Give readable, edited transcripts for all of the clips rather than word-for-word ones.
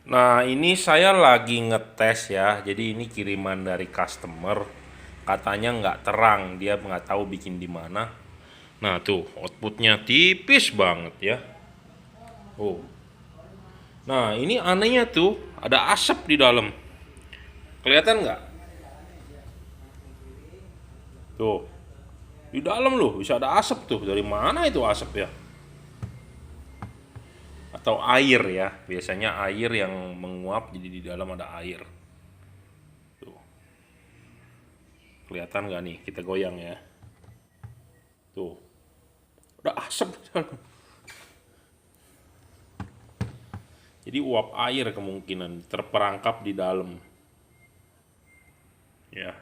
Nah, ini saya lagi ngetes ya. Jadi ini kiriman dari customer. Katanya nggak terang, dia nggak tahu bikin di mana. Nah, tuh outputnya tipis banget ya. Oh. Nah, ini anehnya tuh ada asap di dalam. Kelihatan nggak? Tuh, di dalam loh bisa ada asap tuh. Dari mana itu asap ya? Atau air ya? Biasanya air yang menguap jadi di dalam ada air. Tuh, kelihatan nggak nih? Kita goyang ya. Tuh, udah asap di dalam. Jadi uap air kemungkinan terperangkap di dalam. Ya.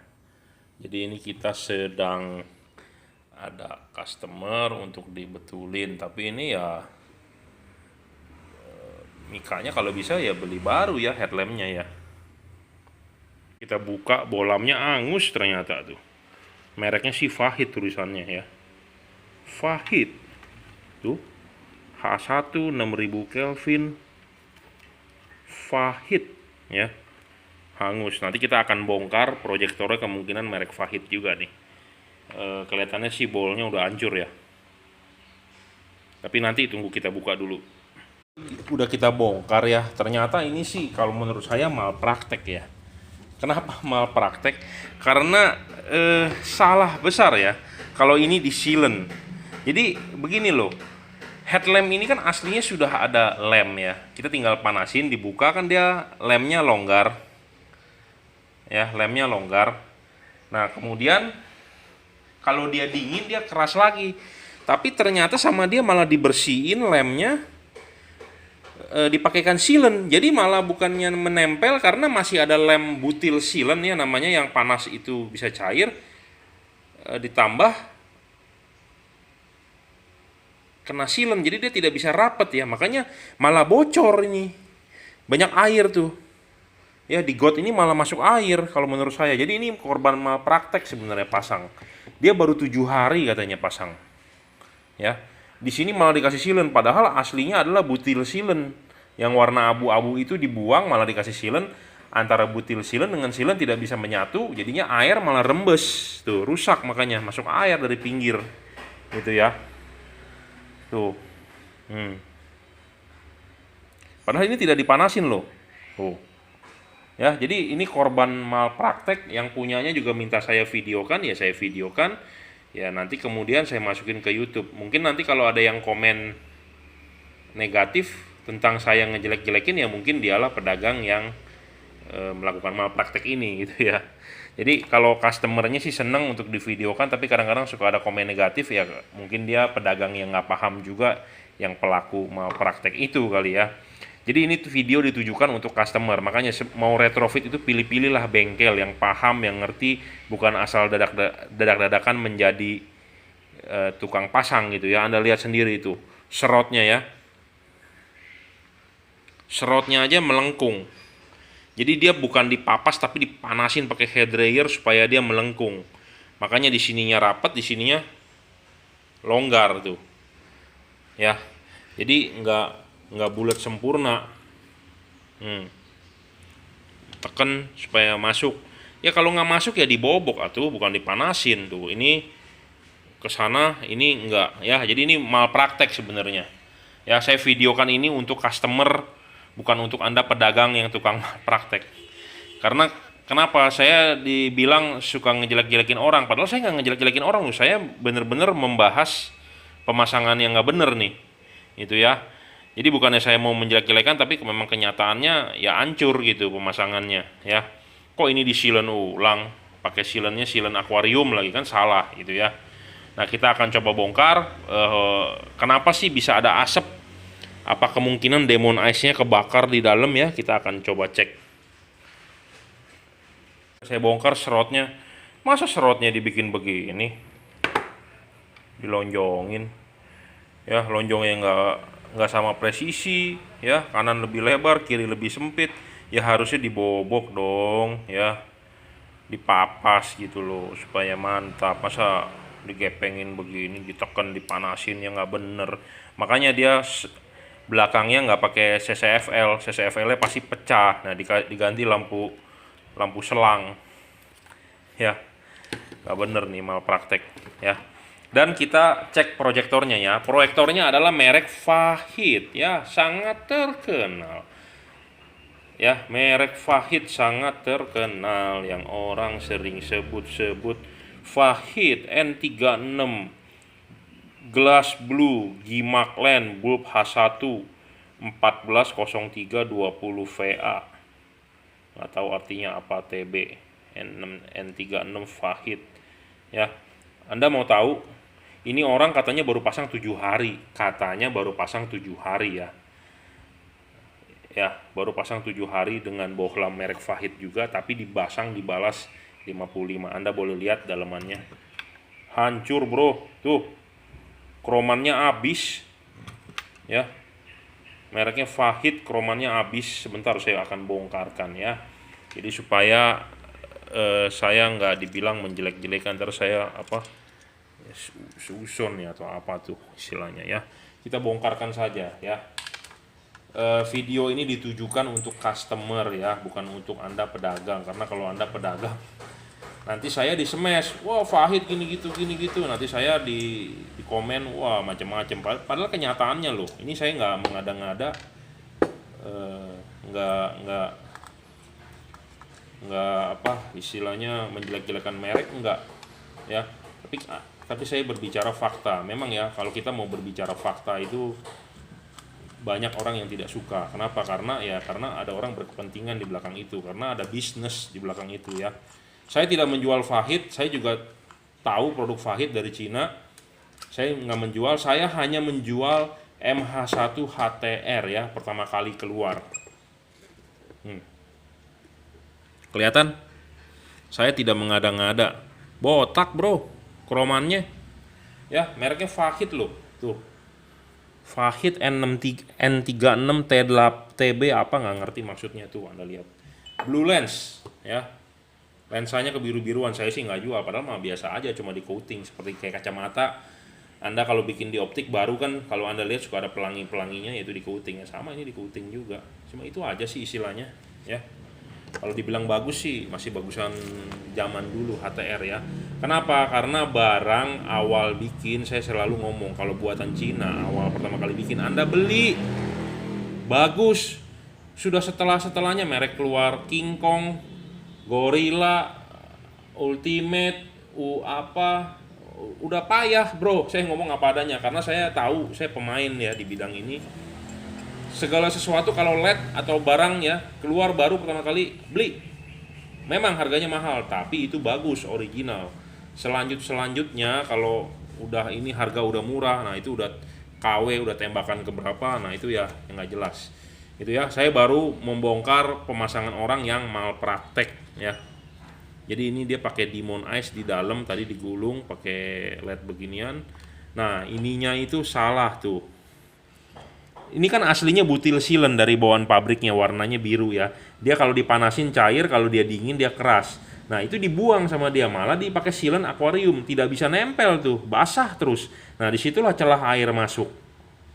Jadi ini kita sedang ada customer untuk dibetulin, tapi ini ya mikanya kalau bisa ya beli baru ya headlampnya ya. Kita buka bolamnya angus ternyata tuh. Mereknya sih Fahid tulisannya ya. Fahid. Tuh. H1 6000 Kelvin. Fahid ya. Hangus. Nanti kita akan bongkar proyektornya, kemungkinan merek Fahid juga nih. Kelihatannya sih bolnya udah hancur ya. Tapi nanti tunggu kita buka dulu. Udah kita bongkar ya. Ternyata ini sih kalau menurut saya malpraktek ya. Kenapa malpraktek? Karena salah besar ya. Kalau ini di silen. Jadi begini loh. Headlamp ini kan aslinya sudah ada lem ya. Kita tinggal panasin, dibuka kan dia lemnya longgar. Ya, lemnya longgar. Nah, kemudian kalau dia dingin dia keras lagi. Tapi ternyata sama dia malah dibersihin lemnya, dipakaikan silen. Jadi malah bukannya menempel karena masih ada lem butil silen ya namanya, yang panas itu bisa cair, ditambah kena silen. Jadi dia tidak bisa rapet ya. Makanya malah bocor ini. Banyak air tuh. Ya di got ini malah masuk air kalau menurut saya. Jadi ini korban malpraktek sebenarnya pasang. Dia baru 7 hari katanya pasang. Ya. Di sini malah dikasih silen, padahal aslinya adalah butil silen. Yang warna abu-abu itu dibuang, malah dikasih silen. Antara butil silen dengan silen tidak bisa menyatu, jadinya air malah rembes. Tuh, rusak, makanya masuk air dari pinggir. Gitu ya. Tuh. Hmm. Padahal ini tidak dipanasin loh. Tuh. Ya, jadi ini korban malpraktek, yang punyanya juga minta saya videokan, ya saya videokan. Ya, nanti kemudian saya masukin ke YouTube. Mungkin nanti kalau ada yang komen negatif tentang saya ngejelek-jelekin, ya mungkin dialah pedagang yang melakukan malpraktek ini gitu ya. Jadi kalau customernya sih seneng untuk divideokan, tapi kadang-kadang suka ada komen negatif, ya mungkin dia pedagang yang nggak paham juga yang pelaku malpraktek itu kali ya. Jadi ini video ditujukan untuk customer, makanya mau retrofit itu pilih-pilih lah bengkel yang paham, yang ngerti, bukan asal dadak-dadakan menjadi tukang pasang gitu ya. Anda lihat sendiri itu serotnya ya, serotnya aja melengkung. Jadi dia bukan dipapas tapi dipanasin pakai head dryer supaya dia melengkung. Makanya di sininya rapat, di sininya longgar tuh. Ya. Jadi nggak bulat sempurna. Tekan supaya masuk. Ya kalau nggak masuk ya dibobok atuh, bukan dipanasin tuh. Ini kesana, ini enggak ya. Jadi ini malpraktek sebenarnya. Ya saya videokan ini untuk customer, bukan untuk Anda pedagang yang tukang praktek. Karena kenapa saya dibilang suka ngejelek-jelekin orang, padahal saya nggak ngejelek-jelekin orang loh. Saya bener-bener membahas pemasangan yang nggak bener nih, itu ya. Jadi bukannya saya mau menjelek-jelekan, tapi memang kenyataannya ya hancur gitu pemasangannya ya. Kok ini disilen ulang, pakai silennya silen akuarium lagi, kan salah gitu ya. Nah, kita akan coba bongkar kenapa sih bisa ada asap. Apa kemungkinan demon ice-nya kebakar di dalam ya? Kita akan coba cek. Saya bongkar serotnya. Masa serotnya dibikin begini? Dilonjongin. Ya, lonjongnya nggak sama presisi. Ya, kanan lebih lebar, kiri lebih sempit. Ya harusnya dibobok dong. Ya, dipapas gitu loh supaya mantap. Masa digepengin begini, ditekan, dipanasin, ya nggak bener. Makanya dia belakangnya nggak pakai CCFL, CCFL-nya pasti pecah. Nah, diganti lampu lampu selang. Ya, nggak bener nih, malpraktek ya. Dan kita cek proyektornya ya. Proyektornya adalah merek Fahid ya, sangat terkenal. Ya, merek Fahid sangat terkenal yang orang sering sebut-sebut. Fahid N36 Glass Blue Gimaklen bulb H1 140320 VA. Nggak tahu artinya apa, TB N36 Fahid ya. Anda mau tahu, ini orang katanya baru pasang 7 hari, katanya baru pasang 7 hari ya. Ya, baru pasang 7 hari dengan bohlam merek Fahid juga, tapi dipasang dibalas 55. Anda boleh lihat dalamannya. Hancur, bro. Tuh. Kromannya habis. Ya. Mereknya Fahid, kromannya habis. Sebentar saya akan bongkarkan ya. Jadi supaya saya nggak dibilang menjelek-jelekan, terus saya susun ya atau apa tuh istilahnya ya. Kita bongkarkan saja ya. Video ini ditujukan untuk customer ya, bukan untuk Anda pedagang, karena kalau Anda pedagang nanti saya di smash, wah Fahid gini gitu, nanti saya di komen wah macam-macam. Padahal kenyataannya loh, ini saya nggak mengada-ngada, nggak istilahnya menjelek-jelekan merek, enggak ya. Tapi saya berbicara fakta. Memang ya, kalau kita mau berbicara fakta itu banyak orang yang tidak suka. Kenapa? Karena ada orang berkepentingan di belakang itu, karena ada bisnis di belakang itu ya. Saya tidak menjual Fahid, saya juga tahu produk Fahid dari Cina. Saya nggak menjual, saya hanya menjual MH1 HTR ya, pertama kali keluar. Kelihatan? Saya tidak mengada-ngada. Botak, bro, kromannya. Ya, mereknya Fahid loh. Tuh. Fahid N36 TB apa nggak ngerti maksudnya tuh, Anda lihat. Blue lens ya. Lensanya kebiru-biruan, saya sih nggak jual, padahal mah biasa aja, cuma di coating seperti kayak kacamata. Anda kalau bikin di optik baru kan, kalau Anda lihat suka ada pelangi-pelanginya, yaitu di coating ya. Sama ini di coating juga. Cuma itu aja sih istilahnya ya. Kalau dibilang bagus sih masih bagusan zaman dulu HTR ya. Kenapa? Karena barang awal bikin saya selalu ngomong, kalau buatan Cina awal pertama kali bikin Anda beli bagus. Sudah setelahnya merek keluar King Kong, Gorilla, Ultimate, udah payah, bro. Saya ngomong apa adanya karena saya tahu, saya pemain ya di bidang ini. Segala sesuatu kalau LED atau barang ya keluar baru pertama kali beli, memang harganya mahal, tapi itu bagus, original. Selanjutnya kalau udah ini harga udah murah, nah itu udah KW, udah tembakan keberapa, nah itu ya yang nggak jelas. Itu ya, saya baru membongkar pemasangan orang yang malpraktek ya. Jadi ini dia pakai Demon Ice di dalam, tadi digulung pakai LED beginian. Nah ininya itu salah tuh. Ini kan aslinya butil silen dari bawaan pabriknya, warnanya biru ya. Dia kalau dipanasin cair, kalau dia dingin dia keras. Nah itu dibuang sama dia, malah dipakai silen akuarium, tidak bisa nempel tuh, basah terus. Nah disitulah celah air masuk,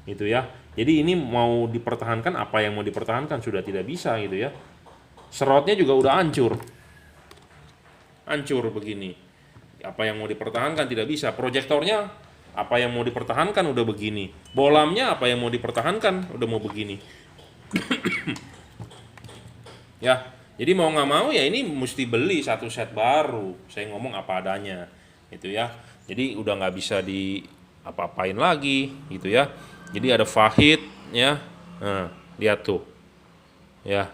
gitu ya. Jadi ini mau dipertahankan, apa yang mau dipertahankan sudah tidak bisa gitu ya. Serotnya juga udah hancur begini. Apa yang mau dipertahankan tidak bisa. Proyektornya apa yang mau dipertahankan udah begini. Bolamnya apa yang mau dipertahankan udah mau begini. Ya, jadi mau nggak mau ya ini mesti beli satu set baru. Saya ngomong apa adanya, itu ya. Jadi udah nggak bisa di apa-apain lagi, gitu ya. Jadi ada Fahid ya. Nah, lihat tuh, ya.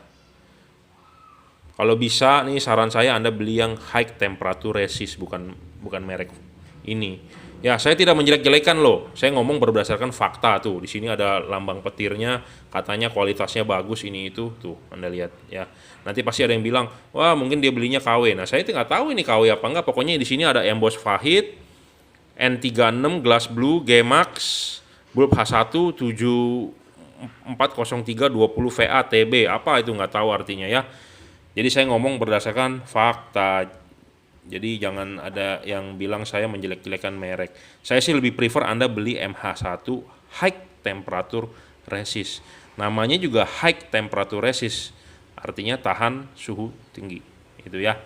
Kalau bisa nih saran saya Anda beli yang high temperature resist, bukan merek ini. Ya, saya tidak menjelek-jelekan loh. Saya ngomong berdasarkan fakta tuh. Di sini ada lambang petirnya, katanya kualitasnya bagus ini itu. Tuh, Anda lihat ya. Nanti pasti ada yang bilang, "Wah, mungkin dia belinya KW." Nah, saya nggak tahu ini KW apa enggak. Pokoknya di sini ada emboss Fahid N36 Glass Blue G-Max bulb H1 740320 VA TB. Apa itu nggak tahu artinya ya. Jadi saya ngomong berdasarkan fakta. Jadi jangan ada yang bilang saya menjelek-jelekan merek. Saya sih lebih prefer Anda beli MH1 high temperature resist. Namanya juga high temperature resist, artinya tahan suhu tinggi. Itu ya.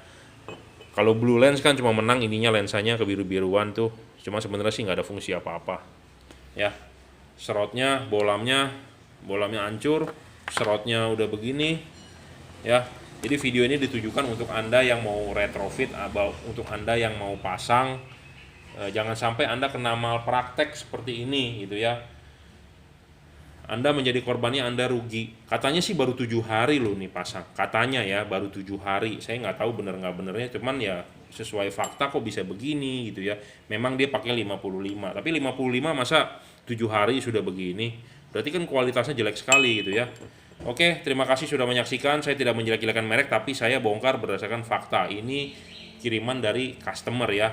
Kalau blue lens kan cuma menang ininya, lensanya kebiru-biruan tuh. Cuma sebenarnya sih nggak ada fungsi apa-apa. Ya. Serotnya, bolamnya hancur, serotnya udah begini. Ya. Jadi video ini ditujukan untuk Anda yang mau retrofit atau untuk Anda yang mau pasang. Jangan sampai Anda kena malpraktek seperti ini gitu ya. Anda menjadi korbannya, Anda rugi. Katanya sih baru 7 hari loh nih pasang. Katanya ya baru 7 hari. Saya nggak tahu bener nggak benernya, cuman ya sesuai fakta kok bisa begini gitu ya. Memang dia pakai 55, tapi 55 masa 7 hari sudah begini. Berarti kan kualitasnya jelek sekali gitu ya. Oke, terima kasih sudah menyaksikan. Saya tidak menjelek-jelekan merek, tapi saya bongkar berdasarkan fakta. Ini kiriman dari customer ya.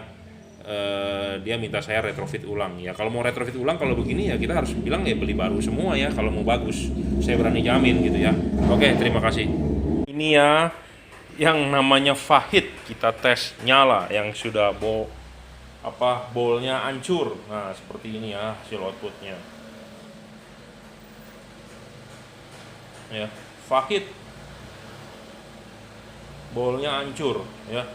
Dia minta saya retrofit ulang. Ya kalau mau retrofit ulang kalau begini ya kita harus bilang ya beli baru semua ya kalau mau bagus. Saya berani jamin gitu ya. Oke, terima kasih. Ini ya yang namanya Fahid, kita tes nyala yang sudah bolnya hancur. Nah, seperti ini ya hasil outputnya. Ya, Fahid bolnya hancur ya.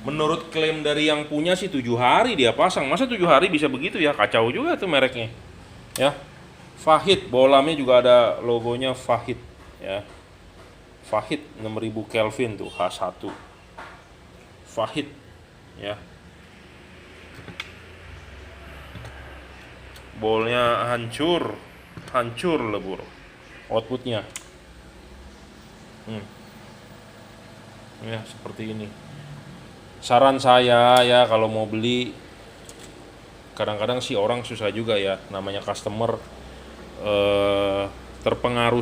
Menurut klaim dari yang punya sih 7 hari dia pasang. Masa 7 hari bisa begitu ya? Kacau juga tuh mereknya. Ya. Fahid, bolamnya juga ada logonya Fahid ya. Fahid 6000 Kelvin tuh H1. Fahid ya. Bolnya hancur lebur. Outputnya. Ya, seperti ini. Saran saya ya kalau mau beli, kadang-kadang sih orang susah juga ya, namanya customer terpengaruh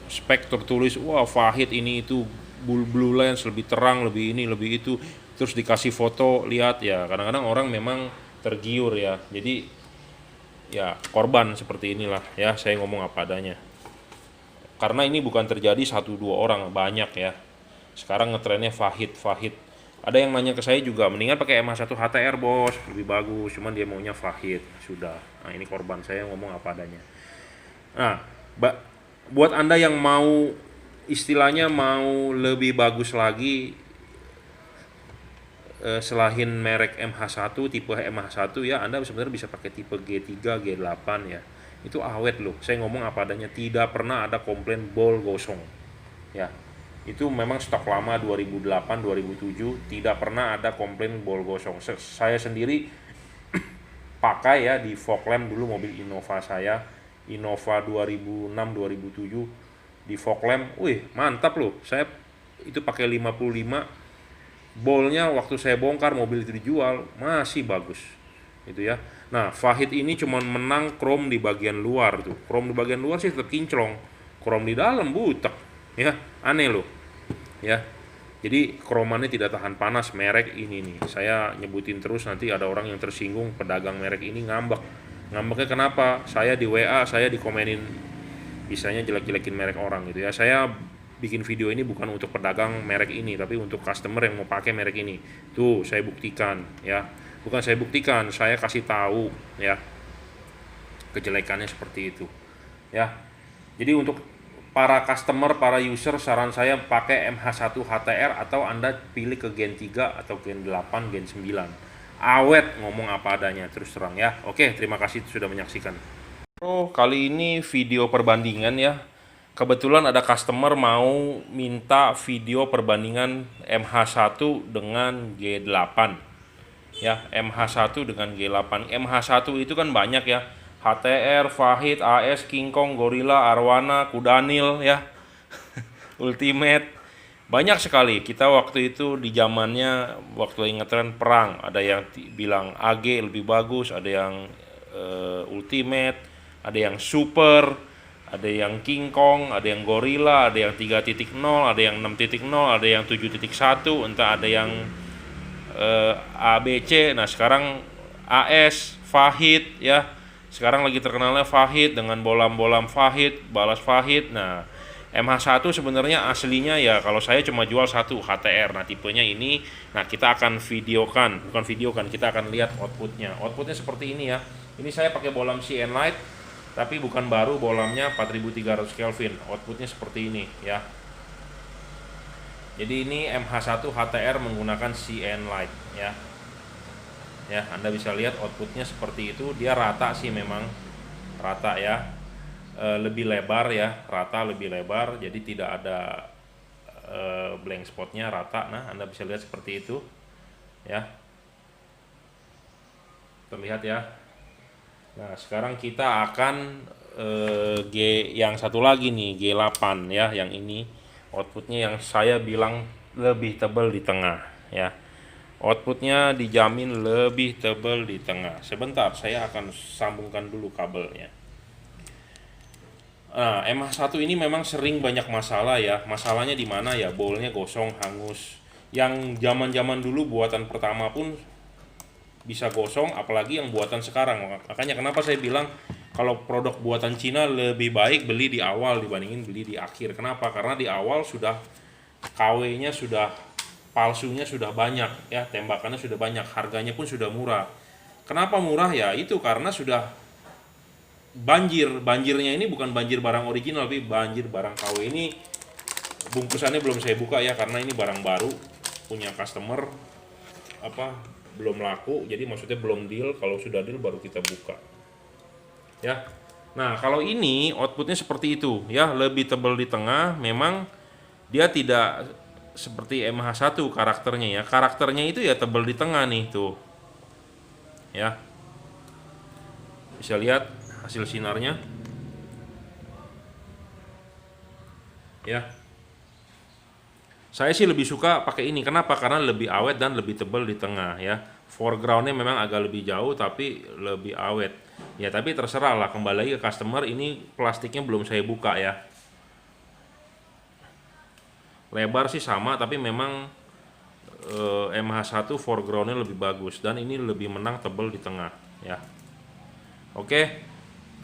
spek tertulis wah Fahid ini itu blue lens lebih terang, lebih ini lebih itu, terus dikasih foto lihat ya, kadang-kadang orang memang tergiur ya, jadi ya korban seperti inilah ya, saya ngomong apa adanya karena ini bukan terjadi 1-2 orang, banyak ya. Sekarang ngetrennya Fahid. Ada yang nanya ke saya juga, mendingan pakai MH1 HTR bos, lebih bagus. Cuman dia maunya Fahid. Sudah. Nah ini korban, saya ngomong apa adanya. Nah, buat Anda yang mau istilahnya mau lebih bagus lagi, selain merek MH1, tipe MH1 ya, Anda sebenarnya bisa pakai tipe G3, G8 ya. Itu awet loh. Saya ngomong apa adanya, tidak pernah ada komplain bol gosong. Ya. Itu memang stok lama 2008 2007, tidak pernah ada komplain bol gosong. Saya sendiri pakai ya di fog lamp dulu, mobil Innova saya, Innova 2006 2007 di fog lamp. Wih, mantap loh. Saya itu pakai 55, bolnya waktu saya bongkar mobil itu dijual masih bagus. Itu ya. Nah, Fahid ini cuma menang krom di bagian luar tuh. Krom di bagian luar sih tetap kinclong. Krom di dalam butek. Ya, aneh loh. Ya. Jadi kromannya tidak tahan panas, merek ini nih. Saya nyebutin terus nanti ada orang yang tersinggung, pedagang merek ini ngambek. Ngambeknya kenapa? Saya di WA, saya dikomenin bisanya jelek-jelekin merek orang gitu ya. Saya bikin video ini bukan untuk pedagang merek ini, tapi untuk customer yang mau pakai merek ini. Tuh, saya buktikan ya. Bukan saya buktikan, saya kasih tahu ya kejelekannya seperti itu ya. Jadi untuk para customer, para user, saran saya pakai MH1 HTR atau Anda pilih ke Gen 3 atau Gen 8, Gen 9. Awet, ngomong apa adanya terus terang ya. Oke, terima kasih sudah menyaksikan. Kali ini video perbandingan ya. Kebetulan ada customer mau minta video perbandingan MH1 dengan G8. Ya, MH1 dengan G8. MH1 itu kan banyak ya. HTR, Fahid, AS, King Kong, Gorilla, Arwana, Kudanil ya. Ultimate. Banyak sekali. Kita waktu itu di zamannya waktu lagi ngetren perang, ada yang bilang AG lebih bagus, ada yang Ultimate, ada yang Super, ada yang King Kong, ada yang Gorilla, ada yang 3.0, ada yang 6.0, ada yang 7.1, entah ada yang ABC. Nah sekarang AS, Fahid ya, sekarang lagi terkenalnya Fahid dengan bolam-bolam Fahid, balas Fahid. Nah MH1 sebenarnya aslinya ya kalau saya cuma jual satu HTR. Nah tipenya ini, nah kita akan kita akan lihat outputnya seperti ini ya. Ini saya pakai bolam CN Light tapi bukan baru, bolamnya 4300 Kelvin, outputnya seperti ini ya. Jadi ini MH1 HTR menggunakan CN Light ya. Ya, Anda bisa lihat outputnya seperti itu. Dia rata sih, memang rata ya. Lebih lebar ya, rata lebih lebar, jadi tidak ada blank spotnya, rata. Nah, Anda bisa lihat seperti itu ya, terlihat ya. Nah, sekarang kita akan G yang satu lagi nih, G8 ya, yang ini outputnya yang saya bilang lebih tebal di tengah ya. Outputnya dijamin lebih tebal di tengah. Sebentar, saya akan sambungkan dulu kabelnya. Nah, MH1 ini memang sering banyak masalah ya. Masalahnya di mana ya? Bolnya gosong, hangus. Yang zaman-zaman dulu buatan pertama pun bisa gosong, apalagi yang buatan sekarang. Makanya kenapa saya bilang kalau produk buatan Cina lebih baik beli di awal dibandingin beli di akhir. Kenapa? Karena di awal sudah KW-nya sudah, palsunya sudah banyak ya, tembakannya sudah banyak, harganya pun sudah murah. Kenapa murah ya? Itu karena sudah banjirnya ini bukan banjir barang original, tapi banjir barang KW. Ini bungkusannya belum saya buka ya, karena ini barang baru punya customer, belum laku, jadi maksudnya belum deal. Kalau sudah deal baru kita buka ya. Nah, kalau ini outputnya seperti itu ya, lebih tebal di tengah. Memang dia tidak seperti MH1 karakternya ya. Karakternya itu ya tebal di tengah nih tuh ya, bisa lihat hasil sinarnya ya. Saya sih lebih suka pakai ini. Kenapa? Karena lebih awet dan lebih tebal di tengah ya. Foregroundnya memang agak lebih jauh tapi lebih awet ya. Tapi terserah lah, kembali lagi ke customer. Ini plastiknya belum saya buka ya. Lebar sih sama, tapi memang MH1 foregroundnya lebih bagus dan ini lebih menang tebal di tengah ya. Oke,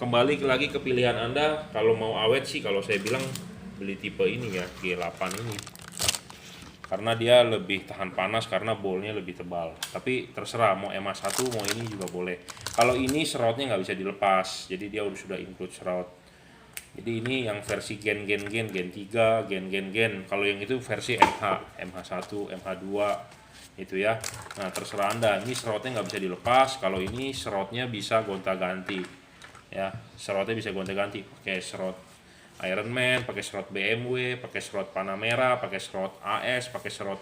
kembali lagi ke pilihan Anda. Kalau mau awet sih, kalau saya bilang beli tipe ini ya, G8 ini, karena dia lebih tahan panas karena bolnya lebih tebal. Tapi terserah mau MH1 mau ini juga boleh. Kalau ini serotnya nggak bisa dilepas, jadi dia sudah include serot. Jadi ini yang versi gen 3, gen. Kalau yang itu versi MH1, MH2 itu ya. Nah, terserah Anda. Ini serotnya nggak bisa dilepas. Kalau ini serotnya bisa gonta-ganti ya. Serotnya bisa gonta-ganti pakai serot Ironman, pakai serot BMW, pakai serot Panamera, pakai serot AS, pakai serot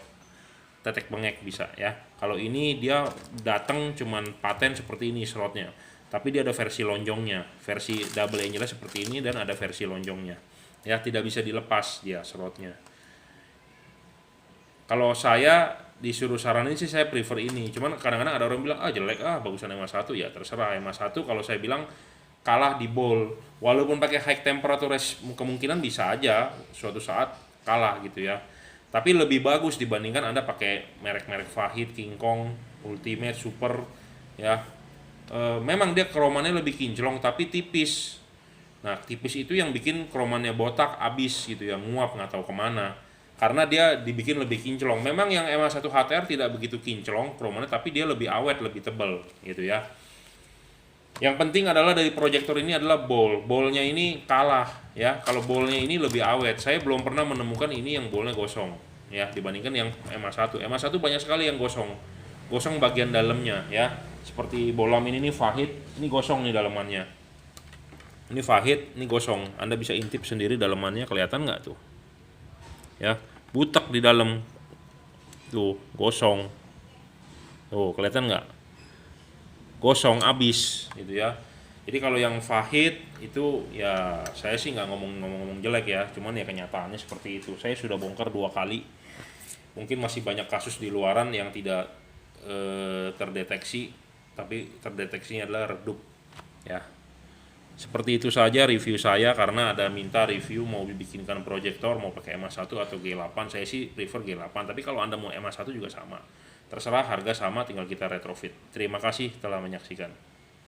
tetek bengek bisa ya. Kalau ini dia datang cuman paten seperti ini serotnya, tapi dia ada versi lonjongnya, versi double angel seperti ini, dan ada versi lonjongnya ya, tidak bisa dilepas dia serotnya. Kalau saya disuruh saranin sih saya prefer ini, cuman kadang-kadang ada orang bilang jelek, bagusan MH1. Ya terserah. MH1 kalau saya bilang kalah di ball, walaupun pakai high temperature kemungkinan bisa aja suatu saat kalah gitu ya, tapi lebih bagus dibandingkan Anda pakai merek-merek Fahid, King Kong, Ultimate, Super ya. Memang dia kromannya lebih kinclong tapi tipis. Nah, tipis itu yang bikin kromannya botak abis gitu ya, nguap nggak tahu kemana, karena dia dibikin lebih kinclong. Memang yang MH1 HTR tidak begitu kinclong kromannya, tapi dia lebih awet, lebih tebal gitu ya. Yang penting adalah dari proyektor ini adalah bolnya ini kalah ya. Kalau bolnya ini lebih awet, saya belum pernah menemukan ini yang bolnya gosong ya, dibandingkan yang MH1. MH1 banyak sekali yang gosong bagian dalamnya ya. Seperti bolam ini nih Fahid, ini gosong nih dalamannya. Ini Fahid, ini gosong. Anda bisa intip sendiri dalamannya, kelihatan nggak tuh ya, butek di dalam tuh, gosong tuh, kelihatan nggak? Gosong abis gitu ya. Jadi kalau yang Fahid itu ya, saya sih nggak ngomong jelek ya, cuman ya kenyataannya seperti itu. Saya sudah bongkar 2 kali. Mungkin masih banyak kasus di luaran yang tidak terdeteksi, tapi terdeteksinya adalah redup ya. Seperti itu saja review saya, karena ada minta review mau dibikinkan proyektor mau pakai MH1 atau G8. Saya sih prefer G8, tapi kalau Anda mau MH1 juga sama. Terserah, harga sama, tinggal kita retrofit. Terima kasih telah menyaksikan.